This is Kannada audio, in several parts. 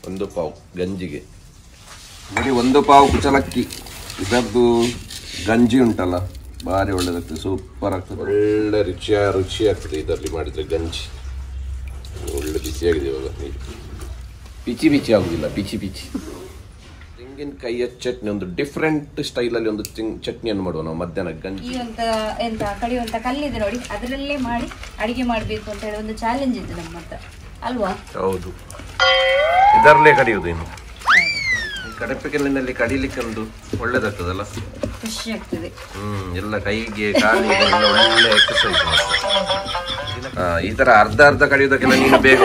ಒಂದು ಪಾವು ಗಂಜಿಗೆ ನೋಡಿ, ಒಂದು ಪಾವು ಕುಚಲಕ್ಕಿ. ಇದರದ್ದು ಗಂಜಿ ಉಂಟಲ್ಲ, ಭಾರಿ ಒಳ್ಳೆದಾಗ್ತದೆ, ಸೂಪರ್ ಆಗ್ತದೆ, ಒಳ್ಳೆ ರುಚಿ ಆಗ್ತದೆ ಇದರಲ್ಲಿ ಮಾಡಿದರೆ ಗಂಜಿ. ಒಳ್ಳೆ ಬಿಸಿಯಾಗಿದೆ ಇವಾಗ ನೀರು, ಬಿಚಿ ಆಗುದಿಲ್ಲ, ಬಿಚಿ ತೆಂಗಿನಕಾಯಿಯ ಚಟ್ನಿ, ಒಂದು ಡಿಫ್ರೆಂಟ್ ಸ್ಟೈಲಲ್ಲಿ ಒಂದು ಚಟ್ನಿಯನ್ನು ಮಾಡುವ ನಾವು ಮಧ್ಯಾಹ್ನ ಗಂಜಿ. ಎಂತ ಕಡಿಯುವಂತ ಕಲ್ಲಿದೆ ನೋಡಿ, ಅದರಲ್ಲೇ ಮಾಡಿ ಅಡಿಗೆ ಮಾಡಬೇಕು ಅಂತ ಹೇಳಿ ಒಂದು ಚಾಲೆಂಜ್ ಇದೆ ನಮ್ಮ ಹತ್ರ ಅಲ್ವಾ? ಹೌದು, ಇದರಲ್ಲೇ ಕಡಿಯುವುದು. ಇನ್ನು ಕಡಪೆಕಲ್ಲಿನಲ್ಲಿ ಕಡಿಲಿಕ್ಕೆ ಒಂದು ಒಳ್ಳೇದಾಗ್ತದಲ್ಲ, ಖುಷಿ ಆಗ್ತದೆ. ಎಲ್ಲ ಕೈಗೆ ಕಾಲಿಗೆ ಒಳ್ಳೆ ಎಕ್ಸರ್ಸೈಸ್. ಈ ತರ ಅರ್ಧ ಕಡಿಯೋದಕ್ಕೆಲ್ಲ ನೀನು ಬೇಗ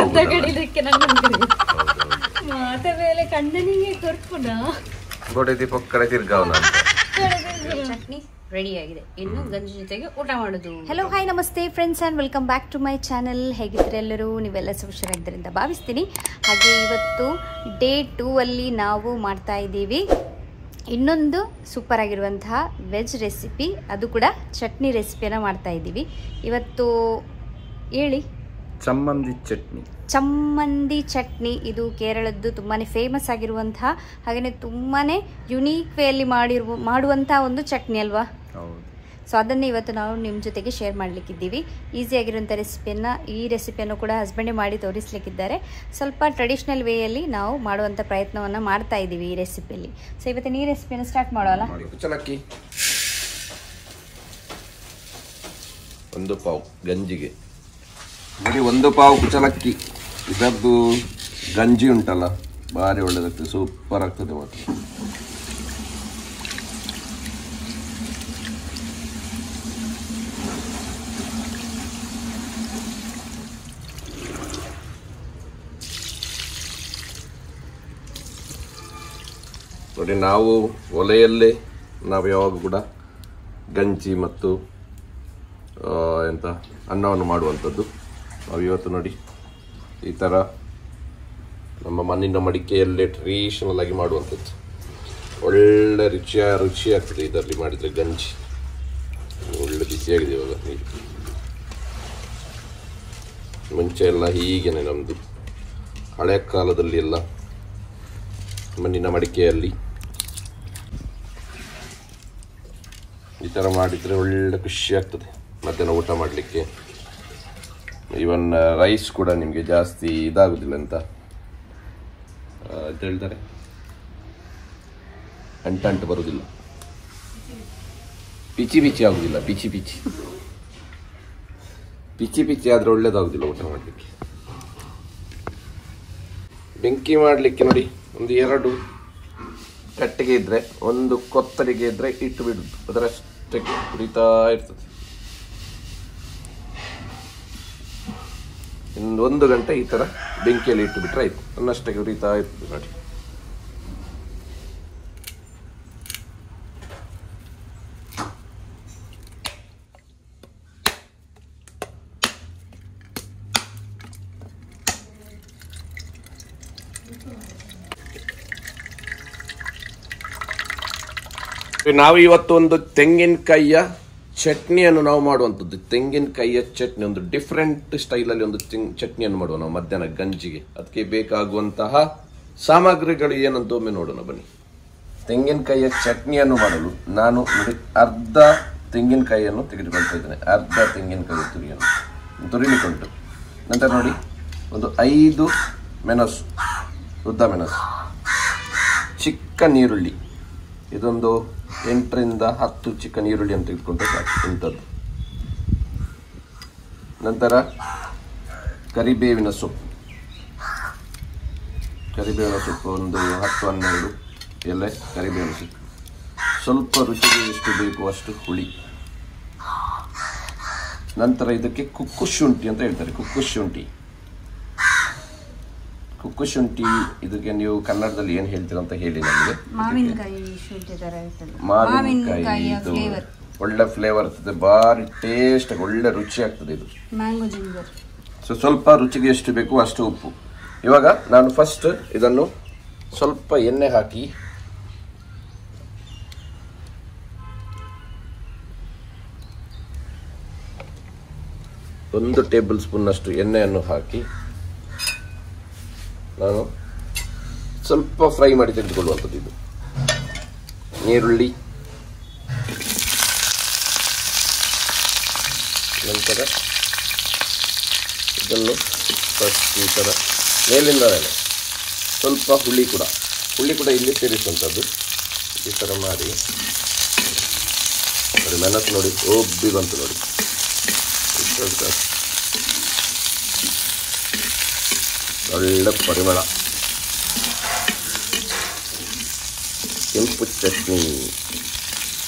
ಚಟ್ನಿ ರೆಡಿ ಆಗಿದೆ, ಇನ್ನು ಗಂಜಿ ಜೊತೆಗೆ ಊಟ ಮಾಡೋದು. ಹಲೋ ಹಾಯ್ ನಮಸ್ತೆ friends and welcome back to my channel. ಹೇಗಿದ್ರೆ ಎಲ್ಲರೂ ನೀವೆಲ್ಲ ಹುಷಾರಾಗಿದ್ದರಿಂದ ಭಾವಿಸ್ತೀನಿ. ಹಾಗೆ ಇವತ್ತು ಡೇ 2 ಅಲ್ಲಿ ನಾವು ಮಾಡ್ತಾ ಇದ್ದೀವಿ ಇನ್ನೊಂದು ಸೂಪರ್ ಆಗಿರುವಂತಹ ವೆಜ್ ರೆಸಿಪಿ, ಅದು ಕೂಡ ಚಟ್ನಿ ರೆಸಿಪಿಯನ್ನು ಮಾಡ್ತಾ ಇದ್ದೀವಿ ಇವತ್ತು. ಹೇಳಿ, ಚಮ್ಮಂದಿ ಚಟ್ನಿ. ಇದು ಕೇರಳದ್ದು ತುಂಬಾ ಫೇಮಸ್ ಆಗಿರುವಂತಹ, ಹಾಗೆಯೇ ತುಂಬಾ ಯುನೀಕ್ ವೇಯಲ್ಲಿ ಮಾಡುವಂತಹ ಒಂದು ಚಟ್ನಿ ಅಲ್ವಾ? ಸೊ ಅದನ್ನೇ ಇವತ್ತು ನಾವು ನಿಮ್ಮ ಜೊತೆಗೆ ಶೇರ್ ಮಾಡಲಿಕ್ಕಿದ್ದೀವಿ. ಈಸಿಯಾಗಿರುವಂಥ ಈ ರೆಸಿಪಿಯನ್ನು ಕೂಡ ಹಸ್ಬೆಂಡೇ ಮಾಡಿ ತೋರಿಸ್ಲಿಕ್ಕಿದ್ದಾರೆ. ಸ್ವಲ್ಪ ಟ್ರೆಡಿಷ್ನಲ್ ವೇಯಲ್ಲಿ ನಾವು ಮಾಡುವಂಥ ಪ್ರಯತ್ನವನ್ನು ಮಾಡ್ತಾ ಇದ್ದೀವಿ ಈ ರೆಸಿಪಿಯಲ್ಲಿ. ಸೊ ಇವತ್ತಿನ ಈ ರೆಸಿಪಿಯನ್ನು ಸ್ಟಾರ್ಟ್ ಮಾಡೋಲ್ಲ. ಕುಚಲಕ್ಕಿ ಒಂದು ಪಾವು ಗಂಜಿಗೆ ನೋಡಿ, ಒಂದು ಪಾವು ಕುಚಲಕ್ಕಿ. ಇದರದ್ದು ಗಂಜಿ ಉಂಟಲ್ಲ, ಭಾರಿ ಒಳ್ಳೆದಾಗ್ತದೆ, ಸೂಪರ್ ಆಗ್ತದೆ ಮಾತ್ರ. ನೋಡಿ, ನಾವು ಒಲೆಯಲ್ಲೇ ನಾವು ಯಾವಾಗ ಕೂಡ ಗಂಜಿ ಮತ್ತು ಅನ್ನವನ್ನು ಮಾಡುವಂಥದ್ದು. ನಾವು ಇವತ್ತು ನೋಡಿ ಈ ಥರ ನಮ್ಮ ಮಣ್ಣಿನ ಮಡಿಕೆಯಲ್ಲೇ ಟ್ರೆಡಿಷನಲ್ ಆಗಿ ಮಾಡುವಂಥದ್ದು, ಒಳ್ಳೆ ರುಚಿ ಆಗ್ತದೆ ಇದರಲ್ಲಿ ಮಾಡಿದರೆ ಗಂಜಿ. ಒಳ್ಳೆ ಬಿಸಿಯಾಗಿದೆ ಇವಾಗ ನೀರು. ಮುಂಚೆ ಎಲ್ಲ ಹೀಗೇನೆ ನಮ್ಮದು ಹಳೆ ಕಾಲದಲ್ಲಿ ಎಲ್ಲ ಮಣ್ಣಿನ ಮಡಿಕೆಯಲ್ಲಿ ಈ ಥರ ಮಾಡಿದರೆ ಒಳ್ಳೆ ಖುಷಿ ಆಗ್ತದೆ ಮಧ್ಯಾಹ್ನ ಊಟ ಮಾಡಲಿಕ್ಕೆ. ಈವನ್ ರೈಸ್ ಕೂಡ ನಿಮಗೆ ಜಾಸ್ತಿ ಇದಾಗುದಿಲ್ಲ ಅಂತ ಹೇಳ್ತಾರೆ, ಅಂಟು ಬರುವುದಿಲ್ಲ, ಬಿಚಿ ಆಗುದಿಲ್ಲ, ಬಿಚಿ ಆದರೆ ಒಳ್ಳೇದಾಗುದಿಲ್ಲ ಊಟ ಮಾಡಲಿಕ್ಕೆ. ಬೆಂಕಿ ಮಾಡಲಿಕ್ಕೆ ನೋಡಿ, ಒಂದು 2 ಕಟ್ಟಿಗೆ ಇದ್ರೆ, ಒಂದು ಕೊತ್ತರಿಗೆ ಇದ್ರೆ ಇಟ್ಟು ಬಿಡುದು, ಅದರಷ್ಟಕ್ಕೆ ಉರಿತಾ ಇರ್ತದೆ. 1 ಗಂಟೆ ಈ ಥರ ಬೆಂಕಿಯಲ್ಲಿ ಇಟ್ಟು ಬಿಟ್ರೆ ಆಯ್ತು, ಅನ್ನಷ್ಟಕ್ಕೆ ಉರಿತಾ ಇರ್ತದೆ ನೋಡಿ. ನಾವು ಇವತ್ತು ಒಂದು ತೆಂಗಿನಕಾಯಿಯ ಚಟ್ನಿಯನ್ನು ನಾವು ಮಾಡುವಂಥದ್ದು. ತೆಂಗಿನಕಾಯಿಯ ಚಟ್ನಿ, ಒಂದು ಡಿಫ್ರೆಂಟ್ ಸ್ಟೈಲಲ್ಲಿ ಒಂದು ಚಟ್ನಿಯನ್ನು ಮಾಡುವ ನಾವು ಮಧ್ಯಾಹ್ನ ಗಂಜಿಗೆ. ಅದಕ್ಕೆ ಬೇಕಾಗುವಂತಹ ಸಾಮಗ್ರಿಗಳು ಏನಂತ ಒಮ್ಮೆ ನೋಡೋಣ ಬನ್ನಿ. ತೆಂಗಿನಕಾಯಿಯ ಚಟ್ನಿಯನ್ನು ಮಾಡಲು ನಾನು ಅರ್ಧ ತೆಂಗಿನಕಾಯಿಯನ್ನು ತೆಗೆದುಕೊಳ್ತಾ ಇದ್ದೇನೆ. ಅರ್ಧ ತೆಂಗಿನಕಾಯಿ ತುರಿಯನ್ನು ತುರಿಲಿಕ್ಕುಂಟು. ನಂತರ ನೋಡಿ, ಒಂದು 5 ಮೆಣಸು, ಉದ್ದ ಮೆಣಸು, ಚಿಕ್ಕ ನೀರುಳ್ಳಿ, ಇದೊಂದು 8 ರಿಂದ 10 ಚಿಕ್ಕ ಈರುಳ್ಳಿಯನ್ನು ತೆಗೆದುಕೊಂಡ್ರೆ ಸಾಕು ಇಂಥದ್ದು. ನಂತರ ಕರಿಬೇವಿನ ಸೊಪ್ಪು ಒಂದು 10-12 ಎಲೆ ಕರಿಬೇವಿನ ಸೊಪ್ಪು, ಸ್ವಲ್ಪ ರುಚಿಗೆ ಎಷ್ಟು ಬೇಕು ಅಷ್ಟು ಹುಳಿ. ನಂತರ ಇದಕ್ಕೆ ಕುಕ್ಕು ಶುಂಠಿ ಅಂತ ಹೇಳ್ತಾರೆ, ಕುಕ್ಕು ಶುಂಠಿ ಇದಕ್ಕೆ ನೀವು ಕನ್ನಡದಲ್ಲಿ ಏನು ಹೇಳ್ತೀರ ಅಂತ ಹೇಳಿ ನಮಗೆ. ಮಾವಿನಕಾಯಿ ಇದು ಒಳ್ಳೆ ಫ್ಲೇವರ್ ಇರ್ತದೆ, ಭಾರಿ ಟೇಸ್ಟ್, ಒಳ್ಳೆ ರುಚಿ ಆಗ್ತದೆ ಇದು. ಸೊ ಸ್ವಲ್ಪ ರುಚಿಗೆ ಎಷ್ಟು ಬೇಕು ಅಷ್ಟು ಉಪ್ಪು. ಇವಾಗ ನಾನು ಫಸ್ಟ್ ಇದನ್ನು ಸ್ವಲ್ಪ ಎಣ್ಣೆ ಹಾಕಿ ಒಂದು ಟೇಬಲ್ ಸ್ಪೂನ್ ಅಷ್ಟು ಎಣ್ಣೆಯನ್ನು ಹಾಕಿ ನಾನು ಸ್ವಲ್ಪ ಫ್ರೈ ಮಾಡಿ ತೆಗೆದುಕೊಳ್ಳುವಂಥದ್ದು. ಇದು ಈರುಳ್ಳಿ, ನಂತರ ಇದನ್ನು ಫಸ್ಟ್ ಈ ಥರ ಮೇಲಿಂದ ಸ್ವಲ್ಪ ಹುಳಿ ಕೂಡ ಇಲ್ಲಿ ಸೇರಿಸುವಂಥದ್ದು. ಈ ಥರ ಮಾಡಿ ನೋಡಿ, ಮೆಣಸು ನೋಡಿ ಒಬ್ಬಿ ಬಂತು ನೋಡಿ, ಒಳ್ಳೆ ಪರಿಮಳ. ಕೆಂಪು ಚಟ್ನಿ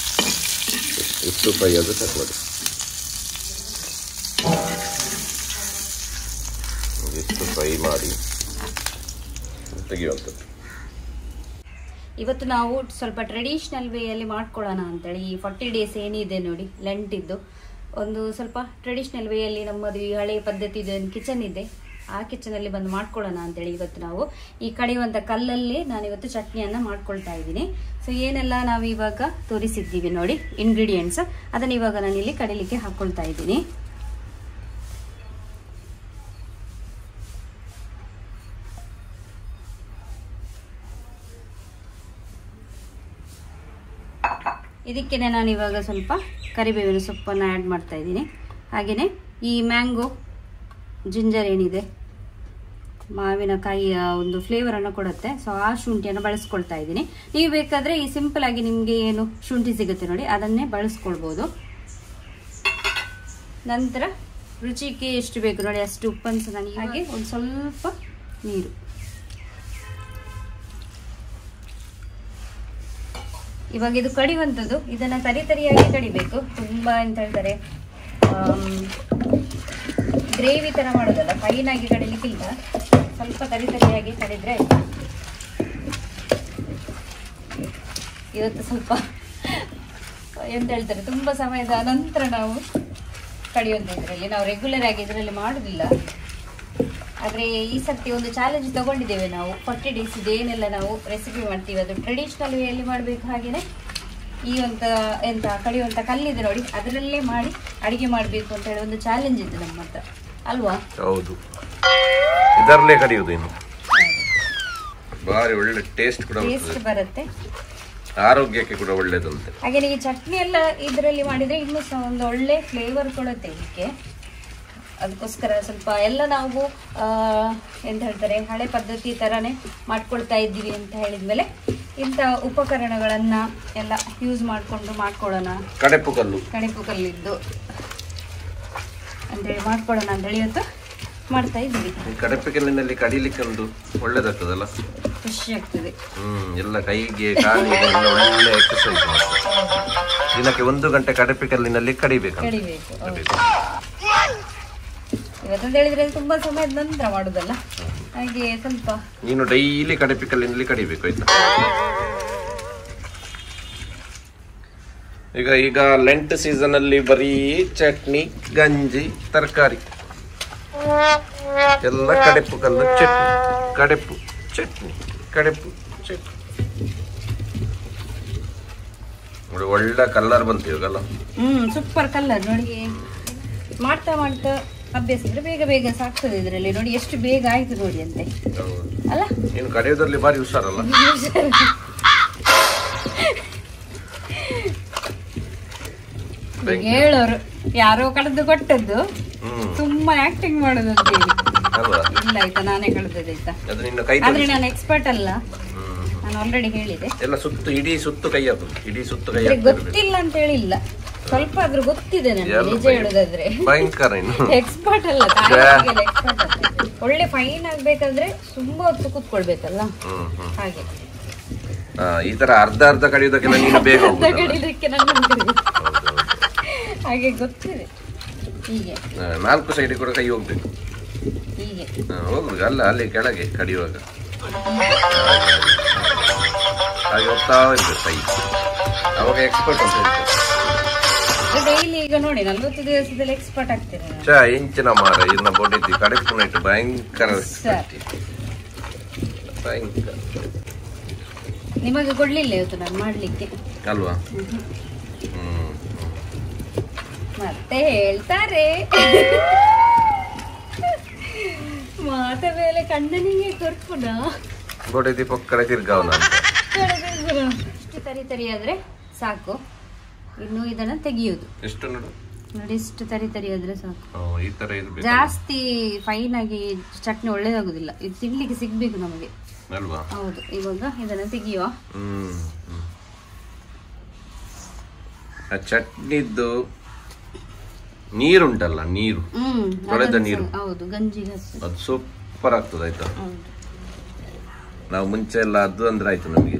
ಎಷ್ಟು ಫ್ರೈ ಆದರೂ ಸಾಕು ನೋಡಿ. ಎಷ್ಟು ಫ್ರೈ ಮಾಡಿ ತೆಗೆಯುವಂಥದ್ದು. ಇವತ್ತು ನಾವು ಸ್ವಲ್ಪ ಟ್ರೆಡಿಷ್ನಲ್ ವೇಯಲ್ಲಿ ಮಾಡ್ಕೊಳ್ಳೋಣ ಅಂತೇಳಿ, ಈ 40 days ಏನಿದೆ ನೋಡಿ ಲೆಂಟಿದ್ದು, ಒಂದು ಸ್ವಲ್ಪ ಟ್ರೆಡಿಷ್ನಲ್ ವೇಯಲ್ಲಿ ನಮ್ಮದು ಈ ಹಳೆಯ ಪದ್ಧತಿದು ಕಿಚನ್ ಇದೆ, ಆ ಕಿಚನಲ್ಲಿ ಬಂದು ಮಾಡ್ಕೊಳ್ಳೋಣ ಅಂತೇಳಿ ಇವತ್ತು ನಾವು ಈ ಕಡಿಯುವಂಥ ಕಲ್ಲಲ್ಲಿ ನಾನಿವತ್ತು ಚಟ್ನಿಯನ್ನು ಮಾಡ್ಕೊಳ್ತಾ ಇದ್ದೀನಿ. ಸೊ ಏನೆಲ್ಲ ನಾವು ಇವಾಗ ತೋರಿಸಿದ್ದೀವಿ ನೋಡಿ ಇಂಗ್ರೀಡಿಯೆಂಟ್ಸ್, ಅದನ್ನು ಇವಾಗ ನಾನಿಲ್ಲಿ ಕಡಿಲಿಕ್ಕೆ ಹಾಕ್ಕೊಳ್ತಾ ಇದ್ದೀನಿ. ಇದಕ್ಕೇನೆ ನಾನು ಇವಾಗ ಸ್ವಲ್ಪ ಕರಿಬೇವಿನ ಸೊಪ್ಪನ್ನು ಆ್ಯಡ್ ಮಾಡ್ತಾ ಇದ್ದೀನಿ. ಹಾಗೆಯೇ ಈ ಮ್ಯಾಂಗೋ ಜಿಂಜರ್ ಏನಿದೆ, ಮಾವಿನಕಾಯಿಯ ಒಂದು ಫ್ಲೇವರನ್ನು ಕೊಡುತ್ತೆ, ಸೊ ಆ ಶುಂಠಿಯನ್ನು ಬಳಸ್ಕೊಳ್ತಾ ಇದ್ದೀನಿ. ನೀವು ಬೇಕಾದರೆ ಈ ಸಿಂಪಲ್ ಆಗಿ ನಿಮಗೆ ಏನು ಶುಂಠಿ ಸಿಗುತ್ತೆ ನೋಡಿ ಅದನ್ನೇ ಬಳಸ್ಕೊಳ್ಬೋದು. ನಂತರ ರುಚಿಗೆ ಎಷ್ಟು ಬೇಕು ನೋಡಿ ಅಷ್ಟು ಉಪ್ಪನ್ನು ನಾನು ಹಾಗೆ ಒಂದು ಸ್ವಲ್ಪ ನೀರು. ಇವಾಗ ಇದು ಕಡಿಯುವಂಥದ್ದು, ಇದನ್ನು ತರಿಯಾಗಿ ಕಡಿಬೇಕು. ತುಂಬ ಎಂತ ಹೇಳ್ತಾರೆ, ಗ್ರೇವಿ ಥರ ಮಾಡೋದಲ್ಲ, ಫೈನಾಗಿ ಕಡಿಲಿಕ್ಕಿಲ್ಲ, ಸ್ವಲ್ಪ ತರಿಯಾಗಿ ಕಡಿದ್ರೆ ಆಯ್ತು. ಇವತ್ತು ಸ್ವಲ್ಪ ಎಂತ ಹೇಳ್ತಾರೆ, ತುಂಬ ಸಮಯದ ನಂತರ ನಾವು ಕಡಿಯುವಂಥ ಇದರಲ್ಲಿ, ನಾವು ರೆಗ್ಯುಲರ್ ಆಗಿ ಇದರಲ್ಲಿ ಮಾಡೋದಿಲ್ಲ. ಆದರೆ ಈ ಸರ್ತಿ ಒಂದು ಚಾಲೆಂಜ್ ತಗೊಂಡಿದ್ದೇವೆ ನಾವು, 40 days ಇದೇನೆಲ್ಲ ನಾವು ರೆಸಿಪಿ ಮಾಡ್ತೀವಿ ಅದು ಟ್ರೆಡಿಷ್ನಲ್ ವೇಯಲ್ಲಿ ಮಾಡಬೇಕು. ಹಾಗೆಯೇ ಈ ಒಂದು ಎಂತ ಕಡಿಯುವಂಥ ಕಲ್ಲಿದೆ ನೋಡಿ ಅದರಲ್ಲೇ ಮಾಡಿ ಅಡಿಗೆ ಮಾಡಬೇಕು ಅಂತ ಹೇಳಿ ಒಂದು ಚಾಲೆಂಜ್ ಇದೆ ನಮ್ಮ ಹತ್ರ ಅಲ್ವಾ? ಹೌದು, ಇದರಲ್ಲೇ ಕಡಿಯುವುದು. ಇನ್ನು ಭಾರಿ ಒಳ್ಳೆ ಟೇಸ್ಟ್ ಬರುತ್ತೆ, ಆರೋಗ್ಯಕ್ಕೆ ಕೂಡ ಒಳ್ಳೇದಂತೆ. ಹಾಗೆ ಈ ಚಟ್ನಿ ಎಲ್ಲ ಇದರಲ್ಲಿ ಮಾಡಿದ್ರೆ ಇನ್ನೂ ಸಹ ಒಂದು ಒಳ್ಳೆ ಫ್ಲೇವರ್ ಕೊಡುತ್ತೆ ಇದಕ್ಕೆ. ಅದಕ್ಕೋಸ್ಕರ ಸ್ವಲ್ಪ ಎಲ್ಲ ನಾವು ಎಂತ ಹೇಳ್ತಾರೆ ಹಳೆ ಪದ್ಧತಿ ಥರನೇ ಮಾಡ್ಕೊಳ್ತಾ ಇದ್ದೀವಿ ಅಂತ ಹೇಳಿದ್ಮೇಲೆ ಇಂಥ ಉಪಕರಣಗಳನ್ನು ಎಲ್ಲ ಯೂಸ್ ಮಾಡಿಕೊಂಡು ಮಾಡ್ಕೊಳ್ಳೋಣ. ಕಡೆಪು ಕಲ್ಲಿದ್ದು ಅಂತೇಳಿ ಮಾಡ್ಕೊಳ್ಳೋಣ ಅಂತೇಳಿ ಇವತ್ತು ಮಾಡ್ತಾ ಇದ್ದೀವಿ. ಕಡೆಪು ಕಲ್ಲಿನಲ್ಲಿ ಕಡಿಲಿಕ್ಕೆ ಒಂದು ಒಳ್ಳೇದಾಗ್ತದಲ್ಲ, ಖುಷಿ ಆಗ್ತದೆ. ಎಲ್ಲ ಕೈಗೆ ಕಾಲಿಗೆ ಎಲ್ಲ ಒಳ್ಳೆ ಎಕ್ಸರ್ಸೈಸ್ ಮಾಡ್ತಾರೆ. ದಿನಕ್ಕೆ 1 ಗಂಟೆ ಕಡೆಪು ಕಲ್ಲಿನಲ್ಲಿ ಕಡಿಬೇಕು. ಇವತ್ತಂತ ಹೇಳಿದ್ರೆ ತುಂಬಾ ಸಮಯದ ನಂತರ ಮಾಡುದಲ್ಲ, ಹಾಗೆ ಸ್ವಲ್ಪ ನೀನು ಡೈಲಿ ಕಡೆಪು ಕಲ್ಲಿನಲ್ಲಿ ಕಡಿಬೇಕು ಆಯ್ತಾ. ಈಗ ಲೆಂಟ್ ಸೀಸನ್ ಅಲ್ಲಿ ಬರೀ ಚಟ್ನಿ, ಗಂಜಿ, ತರಕಾರಿ ಎಲ್ಲ ಕಡೆಪು ಕಲ್ಲು ಚಟ್ನಿ, ಕಡೆಪು ಚಟ್ನಿ, ಕಡೆಪು ಚಟ್ನಿ. ನೋಡಿ ಒಳ್ಳೆ ಕಲರ್ ಬಂತು ಇವಾಗಲ್ಲ. ಸೂಪರ್ ಕಲರ್ ನೋಡಿ. ಮಾಡ್ತಾ ಮಾಡ್ತಾ ಅಭ್ಯಾಸ ಇದ್ರೆ ಬೇಗ ಸಾಕ್ತದೆ. ಇದರಲ್ಲಿ ನೋಡಿ ಎಷ್ಟು ಬೇಗ ಆಯ್ತು ನೋಡಿ ಅಂತೆ ಅಲ್ಲ. ನೀನು ಕಡಿಯೋದ್ರಲ್ಲಿ ಬಾರಿ ಹುಷಾರಲ್ಲ. ಹೇಳೋರು ಯಾರೋ ಕಳೆದು ಕೊಟ್ಟದ್ದು, ತುಂಬಾ ಆಕ್ಟಿಂಗ್ ಮಾಡೋದು ಅಂತ ಹೇಳಿ. ಇಲ್ಲ ಆಯ್ತಾ, ನಾನೇ ಕಳೆದದಾಯ್ತಾ. ಆದ್ರೆ ನಾನು ಎಕ್ಸ್ಪರ್ಟ್ ಅಲ್ಲ, ನಾನು ಆಲ್ರೆಡಿ ಹೇಳಿದೆ. ಎಲ್ಲ ಸುತ್ತು ಇಡೀ ಸುತ್ತು ಕೈ ಹಾಕುದು, ಇಡೀ ಸುತ್ತು ಕೈ ಗೊತ್ತಿಲ್ಲ ಅಂತ ಹೇಳಿಲ್ಲ, ಸ್ವಲ್ಪ ಆದ್ರೂ ಗೊತ್ತಿದೆ ನನಗೆ. ನಿಜ ಹೇಳುದಾದ್ರೆ ಭಯಂಕರ ಎಕ್ಸ್ಪರ್ಟ್ ಅಲ್ಲ, ಎಕ್ಸ್ಪರ್ಟ್ ಅಲ್ಲ. ಒಳ್ಳೆ ಫೈನ್ ಆಗ್ಬೇಕಂದ್ರೆ ತುಂಬಾ ಹೊತ್ತು ಕೂತ್ಕೊಳ್ಬೇಕಲ್ಲ, ಹಾಗೆ ಈ ತರ ಅರ್ಧ ಕಡಿಯೋದಕ್ಕೆ ಕಡಿಯೋದಕ್ಕೆ ನನ್ನ ಹಾಗೆ ಗೊತ್ತಿದೆ. ಹೀಗೆ 4 ಸೈಡ್ ಕೂಡ ಕೈ ಹೋಗ್ಬೇಕು, ಹೀಗೆ ಹೋಗ್ಬೇಕು. ಅಲ್ಲ ಅಲ್ಲಿ ಕೆಳಗೆ ಕಡಿಯುವಾಗ ಹಾಗೆ ಹೋಗ್ತಾ ಇರ್ಬೇಕು ಕೈ, ಅವಾಗ ಎಕ್ಸ್ಪರ್ಟ್ ಅಂತ ಹೇಳ್ತಾರೆ. ಡೈಲಿ ಈಗ ನೋಡಿ 40 ದಿವಸದಲ್ಲಿ ಎಕ್ಸ್ಪರ್ಟ್ ಆಗ್ತೀರಾ. ಇಂಚಿನ ಮಾರ ಇನ್ನ ಬೊಡಿದ್ದಿ ಕಡೆಪು ನೈಟ್ ಭಯಂಕರ ಭಯಂಕರ. ನಿಮಗೆ ಕೊಡ್ಲಿಲ್ಲ ಇವತ್ತು ನಾನು ಮಾಡ್ಲಿಕ್ಕೆ ಅಲ್ವಾ? ಮತ್ತೆ ಹೇಳ್ತಾರೆ ಮಾತ ಮೇಲೆ ಕಣ್ಣನಿಗೆ ಕೊರ್ಪುನ ಗೋಡೆ ದೀಪಕ್ ಕಡೆ ತಿರ್ಗಾವನ ಅಂತ ಇಷ್ಟು ತರಿ ಆದ್ರೆ ಸಾಕು. ಇನ್ನು ಇದನ್ನ ತೆಗಿಯುವುದು. ಎಷ್ಟು ನೋಡು ನೋಡಿ, ಇಷ್ಟು ತರಿ ಆದ್ರೆ ಸಾಕು. ಈ ತರ ಇರ್ಬೇಕು. ಜಾಸ್ತಿ ಫೈನ್ ಆಗಿ ಚಟ್ನಿ ಒಳ್ಳೇದಾಗುದಿಲ್ಲ. ಇದು ತಿನ್ಲಿಕ್ಕೆ ಸಿಗ್ಬೇಕು ನಮಗೆ ಅಲ್ವಾ? ಹೌದು. ಇವಾಗ ಇದನ್ನ ತೆಗಿಯುವ. ಆ ಚಟ್ನಿದ್ದು ನೀರುಂಟಲ್ಲ, ನೀರು ತೊಳೆದ ನೀರು, ಹೌದು, ಗಂಜಿಗೆ ಅದು ಸೂಪರ್ ಆಗ್ತದೆ. ಆಯ್ತಾ, ನಾವು ಮುಂಚೆ ಎಲ್ಲ ಅದು ಅಂದ್ರೆ ಆಯ್ತು ನಮಗೆ.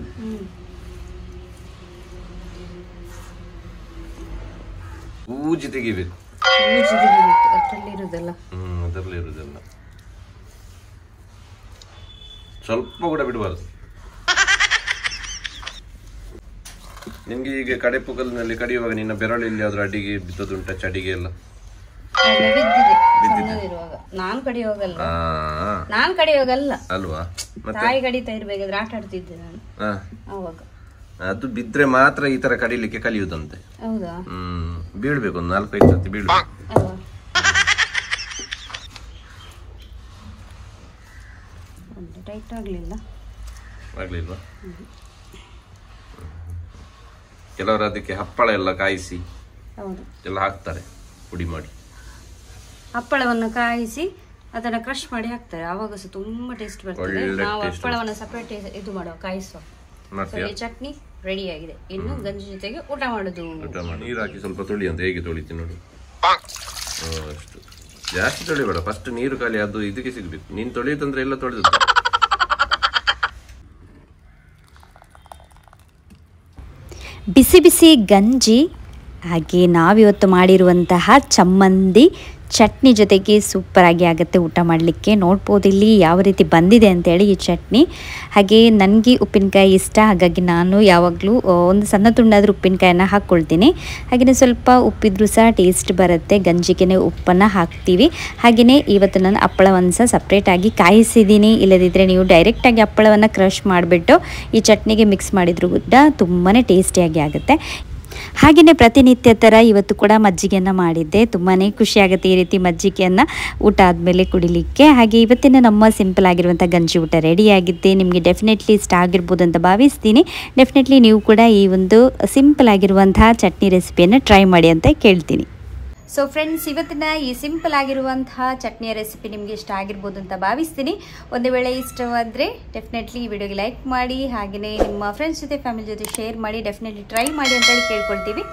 ಬೂಜಿ ತೆಗಿಬೇಕು, ಅದರಲ್ಲಿ ಇರುದಲ್ಲ. ಅದರಲ್ಲಿ ಇರುದಲ್ಲ, ಸ್ವಲ್ಪ ಕೂಡ ಬಿಡಬಾರ್ದು. ನಿಮ್ಗೆ ಈಗ ಕಡೆ ಪುಗಲ್ನಲ್ಲಿ ಕಡಿಯುವಾಗ ನಿನ್ನ ಬೆರಳಲ್ಲಿ ಆದ್ರೂ ಅಡಿಗೆ ಬಿದ್ದದುಂಟ? ಚಡಿಗೆ ಎಲ್ಲ ನಾನ್ ಕಡಿಯೋಗಲ್ಲ ಅಲ್ವಾ? ತಾಯಿ ಕಡಿತಾ ಇರ್ಬೇಕಾದ್ರೆ ಆಟ ಆಡ್ತಿದ್ದೆ ನಾನು ಅವಾಗ. ಅದು ಬಿದ್ರೆ ಮಾತ್ರ ಈ ತರ ಕಡಿಲಿಕ್ಕೆ ಕಲಿಯುದಂತೆ. ಹೌದಾ? ಬೀಳ್ಬೇಕು, ಒಂದು 4-5 ಸತಿ ಬೀಳ್ಬೇಕು. ಟೈಟ್ ಆಗ್ಲಿಲ್ವಾ? ಕೆಲವರು ಅದಕ್ಕೆ ಹಪ್ಪಳ ಎಲ್ಲ ಕಾಯಿಸಿ ಎಲ್ಲ ಹಾಕ್ತಾರೆ, ಪುಡಿ ಮಾಡಿ. ಹಪ್ಪಳವನ್ನು ಕಾಯಿಸಿ ಅದನ್ನ ಕ್ರಶ್ ಮಾಡಿ ಹಾಕ್ತಾರೆ, ಆವಾಗ ಸಹ ತುಂಬಾ ಟೇಸ್ಟ್ ಬರ್ತದೆ. ನಾವು ಹಪ್ಪಳವನ್ನು ಸಪರೇಟ್ ಇದು ಮಾಡುವ, ಕಾಯಿಸುವ. ಈ ಚಟ್ನಿ ರೆಡಿ ಆಗಿದೆ. ಇನ್ನು ಗಂಜಿ ಜೊತೆಗೆ ಊಟ ಮಾಡುದು. ನೀರು ಹಾಕಿ ಸ್ವಲ್ಪ ತೊಳಿ ಅಂತ ಹೇಗೆ ತೊಳಿತೀನಿ ನೋಡಿ. ಅಷ್ಟು ಜಾಸ್ತಿ ತೊಳಿಬೇಡ, ಫಸ್ಟ್ ನೀರು ಖಾಲಿ ಅದು ಇದಕ್ಕೆ ಸಿಗ್ಬೇಕು. ನೀನ್ ತೊಳಿಯುತ್ತಂದ್ರೆ ಎಲ್ಲ ತೊಳೆದ. ಬಿಸಿ ಬಿಸಿ ಗಂಜಿ ಹಾಗೆ ನಾವಿವತ್ತು ಮಾಡಿರುವಂತಹ ಚಮ್ಮಂದಿ ಚಟ್ನಿ ಜೊತೆಗೆ ಸೂಪರಾಗಿ ಆಗುತ್ತೆ ಊಟ ಮಾಡಲಿಕ್ಕೆ. ನೋಡ್ಬೋದು ಇಲ್ಲಿ ಯಾವ ರೀತಿ ಬಂದಿದೆ ಅಂತೇಳಿ ಈ ಚಟ್ನಿ. ಹಾಗೆ ನನಗೆ ಉಪ್ಪಿನಕಾಯಿ ಇಷ್ಟ, ಹಾಗಾಗಿ ನಾನು ಯಾವಾಗಲೂ ಒಂದು ಸಣ್ಣ ತುಂಡಾದರೂ ಉಪ್ಪಿನಕಾಯನ್ನು ಹಾಕ್ಕೊಳ್ತೀನಿ. ಹಾಗೆಯೇ ಸ್ವಲ್ಪ ಉಪ್ಪಿದ್ರೂ ಸಹ ಟೇಸ್ಟ್ ಬರುತ್ತೆ. ಗಂಜಿಗೆ ಉಪ್ಪನ್ನು ಹಾಕ್ತೀವಿ. ಹಾಗೆಯೇ ಇವತ್ತು ನಾನು ಹಪ್ಪಳವನ್ನು ಸಹ ಸಪ್ರೇಟಾಗಿ ಕಾಯಿಸಿದ್ದೀನಿ. ಇಲ್ಲದಿದ್ದರೆ ನೀವು ಡೈರೆಕ್ಟಾಗಿ ಹಪ್ಪಳವನ್ನು ಕ್ರಷ್ ಮಾಡಿಬಿಟ್ಟು ಈ ಚಟ್ನಿಗೆ ಮಿಕ್ಸ್ ಮಾಡಿದರೂ ಕೂಡ ತುಂಬಾ ಟೇಸ್ಟಿಯಾಗಿ ಆಗುತ್ತೆ. ಹಾಗೆಯೇ ಪ್ರತಿನಿತ್ಯ ಥರ ಇವತ್ತು ಕೂಡ ಮಜ್ಜಿಗೆಯನ್ನು ಮಾಡಿದ್ದೆ. ತುಂಬಾ ಖುಷಿಯಾಗುತ್ತೆ ಈ ರೀತಿ ಮಜ್ಜಿಗೆಯನ್ನು ಊಟ ಆದಮೇಲೆ ಕುಡಿಲಿಕ್ಕೆ. ಹಾಗೆ ಇವತ್ತಿನ ನಮ್ಮ ಸಿಂಪಲ್ ಆಗಿರುವಂಥ ಗಂಜಿ ಊಟ ರೆಡಿಯಾಗಿದ್ದೆ. ನಿಮಗೆ ಡೆಫಿನೆಟ್ಲಿ ಇಷ್ಟ ಆಗಿರ್ಬೋದು ಅಂತ ಭಾವಿಸ್ತೀನಿ. ಡೆಫಿನೆಟ್ಲಿ ನೀವು ಕೂಡ ಈ ಒಂದು ಸಿಂಪಲ್ ಆಗಿರುವಂತಹ ಚಟ್ನಿ ರೆಸಿಪಿಯನ್ನು ಟ್ರೈ ಮಾಡಿ ಅಂತ ಕೇಳ್ತೀನಿ. ಸೊ ಫ್ರೆಂಡ್ಸ್, ಇವತ್ತಿನ ಈ ಸಿಂಪಲ್ ಆಗಿರುವಂತಹ ಚಟ್ನಿಯ ರೆಸಿಪಿ ನಿಮಗೆ ಇಷ್ಟ ಆಗಿರ್ಬೋದು ಅಂತ ಭಾವಿಸ್ತೀನಿ. ಒಂದು ವೇಳೆ ಇಷ್ಟವಾದರೆ ಡೆಫಿನೆಟ್ಲಿ ಈ ವಿಡಿಯೋಗೆ ಲೈಕ್ ಮಾಡಿ, ಹಾಗೆಯೇ ನಿಮ್ಮ ಫ್ರೆಂಡ್ಸ್ ಜೊತೆ ಫ್ಯಾಮಿಲಿ ಜೊತೆ ಶೇರ್ ಮಾಡಿ, ಡೆಫಿನೆಟ್ಲಿ ಟ್ರೈ ಮಾಡಿ ಅಂತೇಳಿ ಕೇಳ್ಕೊಳ್ತೀವಿ.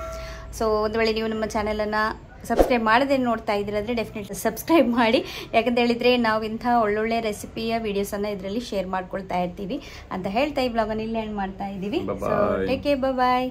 ಸೊ ಒಂದು ವೇಳೆ ನೀವು ನಮ್ಮ ಚಾನಲನ್ನು ಸಬ್ಸ್ಕ್ರೈಬ್ ಮಾಡದೆ ನೋಡ್ತಾ ಇದ್ದೀರಾದರೆ ಡೆಫಿನೆಟ್ಲಿ ಸಬ್ಸ್ಕ್ರೈಬ್ ಮಾಡಿ. ಯಾಕಂತ ಹೇಳಿದರೆ ನಾವು ಇಂಥ ಒಳ್ಳೊಳ್ಳೆ ರೆಸಿಪಿಯ ವೀಡಿಯೋಸನ್ನು ಇದರಲ್ಲಿ ಶೇರ್ ಮಾಡ್ಕೊಳ್ತಾ ಇರ್ತೀವಿ ಅಂತ ಹೇಳ್ತಾ ಈ ಬ್ಲಾಗನ್ನು ಇಲ್ಲಿ ಎಂಡ್ ಮಾಡ್ತಾ ಇದ್ದೀವಿ. ಸೊ ಟೇಕ್ ಕೇರ್, ಬಾಯ್.